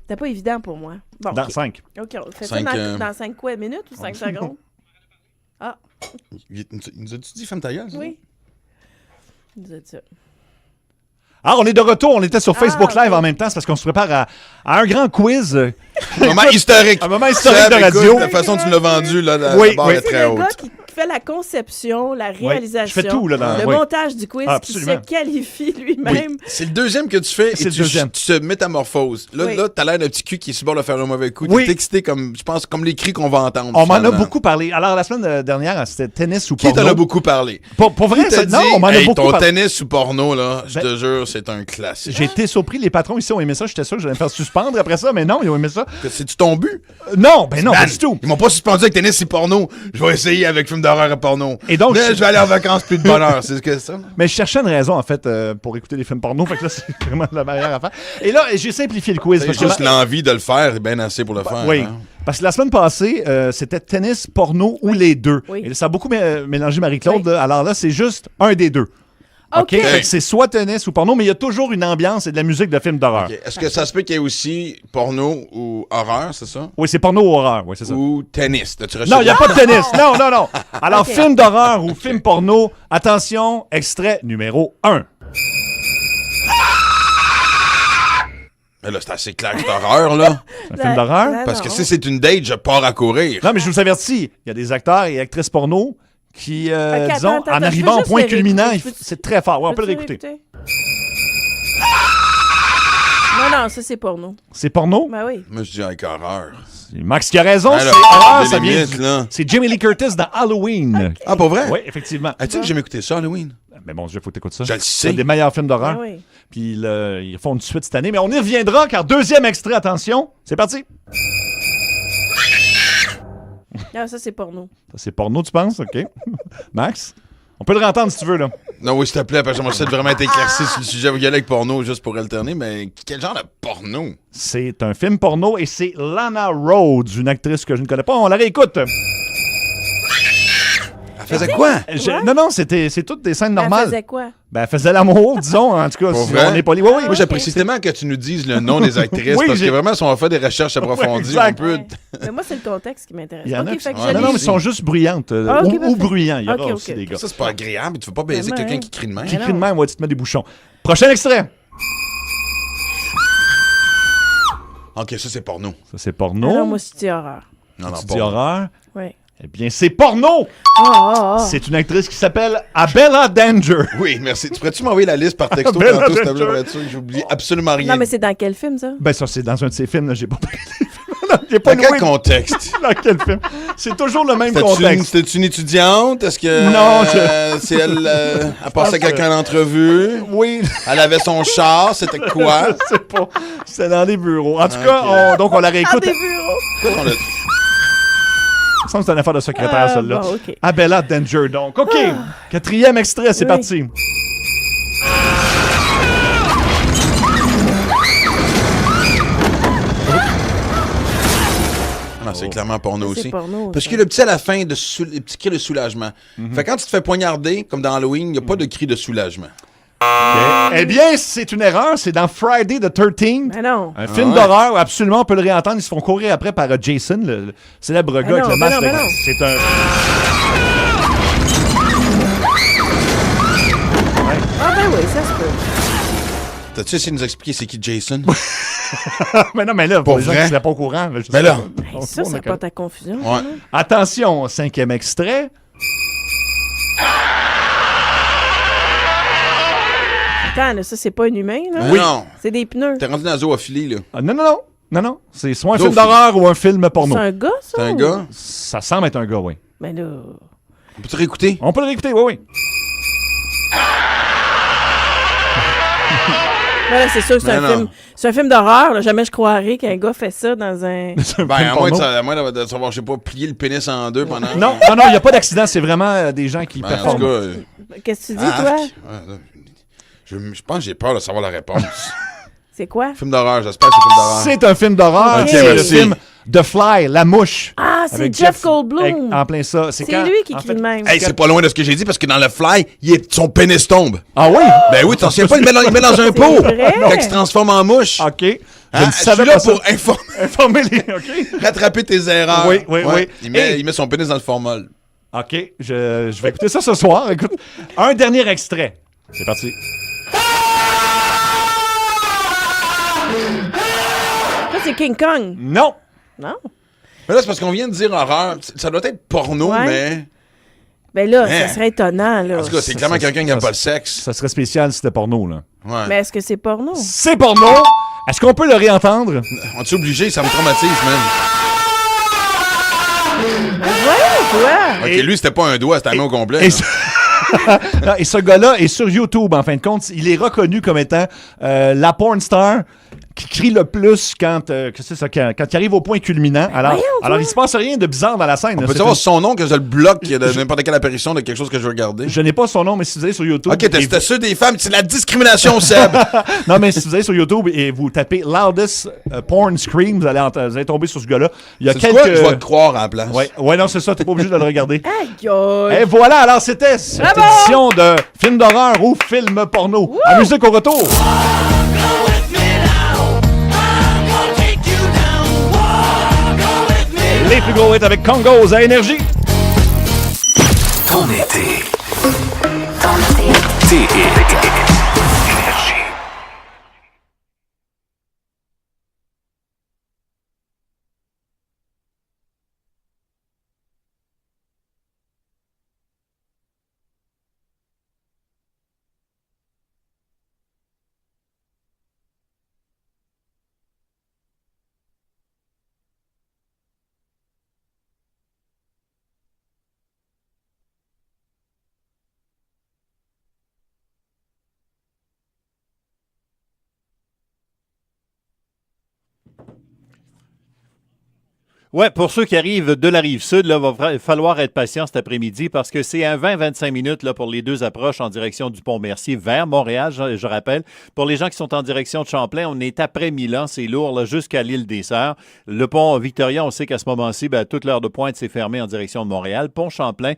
C'était pas évident pour moi. Bon, Dans 5. OK, on fait Cinq, ça dans 5 quoi, minutes ou 5 secondes? Ah, Il nous a-tu dit ferme ta gueule? oui. Il nous a dit ça. Ah, on est de retour. On était sur Facebook Live ok. en même temps. C'est parce qu'on se prépare à un grand quiz. Un moment historique. Un moment historique Seb, de radio. écoute, la façon dont tu l'as vendu, là, la Oui, barre oui. est C'est très le haute. gars qui fait la conception, la réalisation, je fais tout, là, dans- le oui. montage du quiz, Ah, qui absolument. se qualifie Oui, lui-même. c'est le deuxième que tu fais C'est et le deuxième. tu te métamorphoses. Là, Oui. là t'as l'air d'un petit cul qui est sur le bord de faire un mauvais coup. Oui. T'es excité comme, je pense, comme les cris qu'on va entendre. On m'en a finalement. beaucoup parlé. Alors, la semaine dernière, c'était tennis ou Qui porno. t'en a beaucoup parlé? Pour vrai, Qui t'a dit, non, on m'en a hey, beaucoup ton parlé. tennis ou porno, là, je Ben- te jure, c'est un classique. J'ai été surpris. Les patrons ici ont aimé ça. J'étais sûr que j'allais me faire suspendre après ça, mais non, ils ont aimé ça. C'est-tu ton but? Non, ben non, Man, pas du tout. Ils m'ont pas suspendu avec tennis et porno. Je vais essayer avec film d'horreur et porno. Et donc, Là, je vais aller en vacances plus de bonheur. C'est ce que c'est ça? Mais je cherchais une raison, en fait, pour écouter des films porno. Fait que là, c'est vraiment la barrière à faire. Et là, j'ai simplifié le quiz. C'est parce que juste l'envie de le faire est bien assez pour le faire. Oui. hein. Parce que la semaine passée, c'était tennis, porno ou les deux. Oui. Et ça a beaucoup mélangé Marie-Claude. Oui. Là. Alors là, c'est juste un des deux. OK. Fait que c'est soit tennis ou porno, mais il y a toujours une ambiance et de la musique de film d'horreur. Ok. Est-ce que ça se peut qu'il y ait aussi porno ou horreur, c'est ça? Oui, c'est porno ou horreur. Oui, c'est ça. Ou tennis? T'as-tu reçu Non, il n'y a de- pas de tennis. Non, non, non. Alors, Ok. film d'horreur ou film porno, attention, extrait numéro 1. Mais là, c'est assez clair que c'est horreur, là. Un film d'horreur? Parce que si c'est une date, je pars à courir. Non, mais je vous avertis, il y a des acteurs et actrices porno qui, Ok, disons, attends, en je arrivant veux au juste point le culminant, réécouter. c'est très fort. Ouais, on peut le réécouter. Non, non, ça, c'est porno. C'est porno? Ben oui. Moi, je dis avec horreur. C'est Max qui a raison, Ah, c'est là, horreur, des ça vient limites, là. C'est Jamie Lee Curtis dans Halloween. Ah, pas vrai? Oui, effectivement. As-tu que j'ai écouté ça, Halloween? Mais bon Dieu, faut que t'écoutes ça. Je le sais. C'est des meilleurs films d'horreur. Ben oui. Puis ils font une suite cette année, mais on y reviendra car deuxième extrait, attention, c'est parti. Ah, ça, c'est porno. Ça, c'est porno, tu penses? OK. Max? On peut le rentendre si tu veux, là. Non, oui, s'il te plaît, parce que j'aimerais vraiment être éclairci sur le sujet. Vous y aller avec porno juste pour alterner, mais quel genre de porno? C'est un film porno et c'est Lana Rhoades, une actrice que je ne connais pas. On la réécoute. Elle faisait quoi? Ouais. Non, c'est toutes des scènes Elle normales. faisait quoi? Ben, elle faisait l'amour, disons, en tout cas, Pour si vrai? on n'est pas libre. Oui, oui. Moi, j'apprécie tellement que tu nous dises le nom des actrices, Oui, parce j'ai- que vraiment, si on fait des recherches approfondies, exact. on peut... Ouais. Mais moi, c'est le contexte qui m'intéresse. Il y en a OK, qui fait que Ouais, je non, l'ai non, mais vu. ils sont juste bruyantes. Ah, ok, ou parfait. bruyants. Il y aura Ok, aussi ok. des gars. Ça, c'est pas agréable. Tu veux pas baiser Mais quelqu'un ouais. qui crie de même. Qui Mais crie de non. même, ouais, tu te mets des bouchons. Prochain extrait. OK, ça, c'est porno. Ça, c'est Ah porno. non, moi, c'est horreur. Non, tu dis porno. horreur. Oui. Eh bien, c'est porno. C'est une actrice qui s'appelle Abella Danger. Oui, merci. Tu pourrais-tu m'envoyer la liste par texto Ben, tantôt, s'il te ben, plaît, pour être sûr que j'oublie absolument rien. Non, mais c'est dans quel film, ça? Ben, ça, c'est dans un de ces films, là. J'ai pas pris les films. J'ai pas Dans quel noué contexte? dans quel film. C'est toujours le même C'était-tu contexte. une étudiante? Est-ce que... Non, c'est elle... elle passait que- quelqu'un en entrevue? Oui, Elle avait son char? C'était quoi? je sais pas. C'est dans les bureaux. En tout Ok. cas, donc on la Ah, réécoute. des bureaux! On a- Ça me semble que c'est une affaire de secrétaire, Ah, celle-là. bon, OK. Abella Danger, donc. OK. Quatrième extrait, c'est Oui. parti. Ah, c'est clairement porno Ça, c'est aussi. porno, Parce ça. que le petit à la fin, le petit cri de soulagement. Fait que quand tu te fais poignarder, comme dans Halloween, il n'y a pas de cri de soulagement. Eh bien, c'est une erreur. C'est dans Friday the 13th. Mais non. Un film ouais. d'horreur où absolument on peut le réentendre. Ils se font courir après par Jason, le célèbre gars avec non, le mais masque. non, mais non. C'est un. Ah, ben oui, ça se peut. T'as-tu essayé de nous expliquer c'est qui Jason? mais non, mais là, pour Pour les gens vrai? qui ne seraient pas au courant. je sais Mais là. pas. Hey, On- ça, on ça a- porte à confusion. Ouais. Attention, cinquième extrait. Attends, là, ça, c'est pas un humain, là? Mais non. C'est des pneus. T'es rendu dans la zoophilie, là. Ah, non, non, non. Non, non. C'est soit un film Zoophilie. d'horreur ou un film porno. C'est un gars, ça? T'es un ou- gars? Ça semble être un gars, oui. Mais là... On peut te réécouter? On peut le réécouter, oui, oui. Voilà, c'est sûr que c'est Mais un non. film. C'est un film d'horreur. Là. Jamais je croirais qu'un gars fait ça dans un. C'est un Ben, film à moins, porno. à moins de savoir, je sais pas, plier le pénis en deux pendant... Non, non, non, il n'y a pas d'accident. C'est vraiment des gens qui Ben, en tout performent. cas... Qu'est-ce que tu dis, toi? Je pense que j'ai peur de savoir la réponse. C'est quoi? Film d'horreur, j'espère que c'est film d'horreur. C'est un film d'horreur. Ok, C'est le merci. film The Fly, La Mouche. Ah, c'est Avec Jeff Goldblum. En plein ça. C'est quand- lui qui en crie fait- de même. Hey, c'est pas loin de ce que j'ai dit parce que dans le fly, son pénis tombe. Ah oui? Ben oui, t'en souviens pas, il met dans un pot. vrai? Quand il se transforme en mouche. OK. Je ne Je savais suis là pas ça. pour Informer les... OK? rattraper tes erreurs. Oui, oui, oui. Il met son pénis dans le formol. OK, je vais écouter ça ce soir. Écoute, un dernier extrait. C'est parti. Ça, c'est King Kong. Non. Non? Mais là, c'est parce qu'on vient de dire horreur. Ça doit être porno, Ouais. mais... Ben là, Hein? ça serait étonnant, là. En tout cas, c'est clairement quelqu'un qui n'aime pas le sexe. Ça serait spécial si c'était porno, là. Ouais. Mais est-ce que c'est porno? C'est porno. Est-ce qu'on peut le réentendre? On est obligé, ça me traumatise, man. Ouais, toi! Ok, lui, c'était pas un doigt, c'était un mot au complet. Et là. Non, et ce gars-là est sur YouTube, en fin de compte. Il est reconnu comme étant la porn star qui crie le plus quand il arrive au point culminant. Alors il se passe rien de bizarre dans la scène. On là. peut C'est savoir une- son nom, que je le bloque de n'importe quelle apparition de quelque chose que je veux regarder. Je n'ai pas son nom, mais si vous allez sur YouTube... Ok, et c'était ceux des femmes, c'est la discrimination, Seb. Non, mais si vous allez sur YouTube et vous tapez Loudest Porn Scream, vous allez tomber sur ce gars-là. Il y a C'est quelques... quoi? Je vais te croire à la place. Ouais, non, c'est ça, t'es pas obligé de le regarder. Aïe, aïe. Et voilà, alors c'était cette Bravo! édition de film d'horreur ou film porno. À musique au retour. Les plus gros hits avec Congos à Énergie. Ton été. Tes hits. Énergie. Ouais, pour ceux qui arrivent de la rive sud, là, va falloir être patient cet après-midi parce que c'est un 20-25 minutes là, pour les deux approches en direction du Pont-Mercier vers Montréal, je rappelle. Pour les gens qui sont en direction de Champlain, on est après Milan, c'est lourd là, jusqu'à l'île des Sœurs. Le pont Victoria, on sait qu'à ce moment-ci, toute l'heure de pointe s'est fermée en direction de Montréal. Pont Champlain,